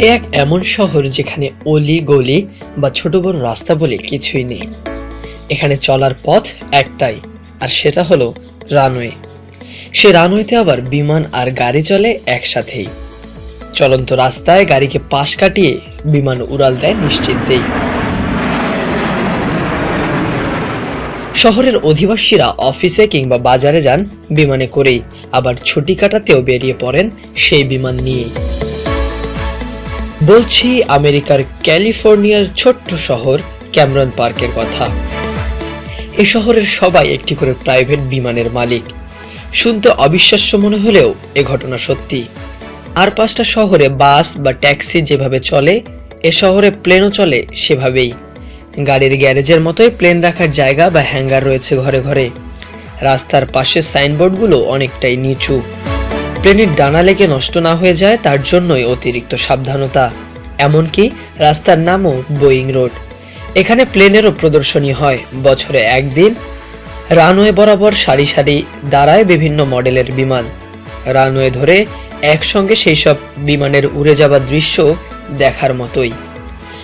এক এমন শহর যেখানে অলি গলি বা ছোট বড় রাস্তা বলে কিছুই নেই। এখানে চলার পথ একটাই, আর সেটা হলো রানওয়ে। সে রানওয়েতে আবার বিমান আর গাড়ি চলে একসাথেই। চলন্ত রাস্তায় গাড়িকে পাশ কাটিয়ে বিমান উড়াল দেয় নিশ্চিন্তেই। শহরের অধিবাসীরা অফিসে কিংবা বাজারে যান বিমানে করেই, আবার ছুটি কাটাতেও বেরিয়ে পড়েন সেই বিমান নিয়েই। বলছি আমেরিকার ক্যালিফোর্নিয়ার ছোট্ট শহর ক্যামেরন পার্কের কথা। এই শহরের সবাই একটি করে প্রাইভেট বিমানের মালিক। শুনতে অবিশ্বাস্য মনে হলেও এ ঘটনা সত্যি। আর পাঁচটা শহরে বাস বা ট্যাক্সি যেভাবে চলে, এ শহরে প্লেনও চলে সেভাবেই। গাড়ির গ্যারেজের মতোই প্লেন রাখার জায়গা বা হ্যাঙ্গার রয়েছে ঘরে ঘরে। রাস্তার পাশে সাইনবোর্ডগুলো অনেকটাই নিচু। প্লেনের ডানা লেগে নষ্ট না হয়ে যায় তার জন্যই অতিরিক্ত সাবধানতা। এমনকি রাস্তার নামও বোয়িং রোড। এখানে প্লেনেরও প্রদর্শনী হয় বছরে একদিন। রানওয়ে বরাবর সারি সারি দাঁড়ায় বিভিন্ন মডেলের বিমান। রানওয়ে ধরে একসঙ্গে সেই সব বিমানের উড়ে যাবার দৃশ্য দেখার মতোই।